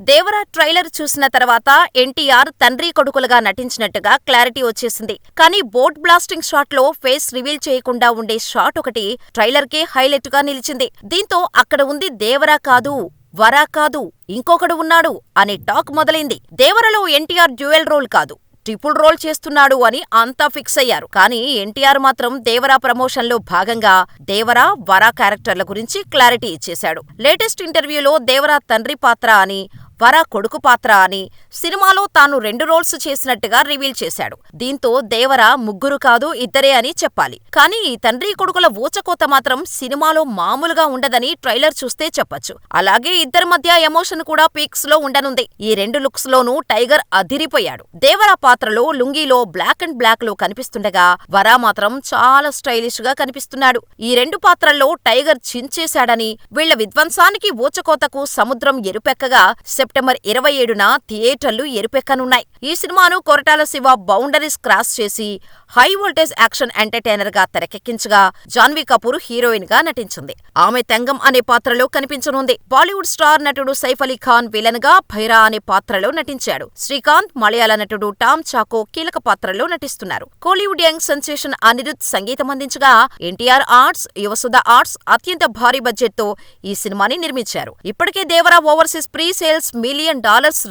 Devara trailer చూసిన తర్వాత ఎన్టీఆర్ తండ్రి కొడుకులుగా నటించినట్టుగా క్లారిటీ వచ్చేసింది. కానీ బోట్ బ్లాస్టింగ్ షాట్ లో ఫేస్ రివీల్ చేయకుండా ఉండే షాట్ ఒకటి ట్రైలర్ కే హైలైట్ గా నిలిచింది. దీంతో అక్కడ ఉంది దేవరా కాదు, వరా కాదు, ఇంకొకడు ఉన్నాడు అనే టాక్ మొదలైంది. దేవరలో ఎన్టీఆర్ డ్యూయల్ రోల్ కాదు, ట్రిపుల్ రోల్ చేస్తున్నాడు అని అంతా ఫిక్స్ అయ్యారు. కానీ ఎన్టీఆర్ మాత్రం దేవరా ప్రమోషన్ లో భాగంగా దేవరా, వరా క్యారెక్టర్ల గురించి క్లారిటీ ఇచ్చేశాడు. లేటెస్ట్ ఇంటర్వ్యూలో దేవరా తండ్రి పాత్ర అని, వరా కొడుకు పాత్ర అని, సినిమాలో తాను 2 రోల్స్ చేసినట్టుగా రివీల్ చేశాడు. దీంతో దేవరా ముగ్గురు కాదు, ఇద్దరే అని చెప్పాలి. కానీ ఈ తండ్రి కొడుకుల ఊచకోత మాత్రం సినిమాలో మామూలుగా ఉండదని ట్రైలర్ చూస్తే చెప్పొచ్చు. అలాగే ఇద్దరి మధ్య ఎమోషన్ కూడా పీక్స్ లో ఉండనుంది. ఈ 2 లుక్స్ లోనూ టైగర్ అదిరిపోయాడు. దేవరా పాత్రలో లుంగీలో బ్లాక్ అండ్ బ్లాక్ లో కనిపిస్తుండగా, వరా మాత్రం చాలా స్టైలిష్ గా కనిపిస్తున్నాడు. ఈ 2 పాత్రల్లో టైగర్ చించేశాడని, వీళ్ల విధ్వంసానికి ఊచకోతకు సముద్రం ఎరుపెక్కగా సెప్టెంబర్ 27న థియేటర్లు ఎరుపెక్కనున్నాయి. ఈ సినిమాను కొరటాల శివ బౌండరీస్ క్రాస్ చేసి హై వోల్టేజ్ యాక్షన్ ఎంటర్టైనర్ గా తెరకెక్కించగా, జాన్వీ కపూర్ హీరోయిన్ గా నటించింది. ఆమె తంగం అనే పాత్రలో కనిపించనుంది. బాలీవుడ్ స్టార్ నటుడు సైఫ్ అలీ ఖాన్ విలన్ గా భైరా అనే పాత్రలో నటించాడు. శ్రీకాంత్, మలయాళ నటుడు టామ్ చాకో కీలక పాత్రలో నటిస్తున్నారు. కోలీవుడ్ యంగ్ సెన్సేషన్ అనిరుద్ సంగీతం అందించగా, ఎన్టీఆర్ ఆర్ట్స్, యువసుధ ఆర్ట్స్ అత్యంత భారీ బడ్జెట్ తో ఈ సినిమాని నిర్మించారు. ఇప్పటికే Devara overseas pre sales $1 million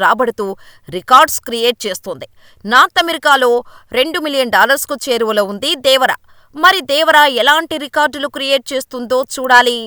రాబడుతూ రికార్డ్స్ క్రియేట్ చేస్తోంది. నార్త్ అమెరికాలో $2 మిలియన్ కు చేరువలో ఉంది దేవరా. మరి దేవరా ఎలాంటి రికార్డులు క్రియేట్ చేస్తుందో చూడాలి.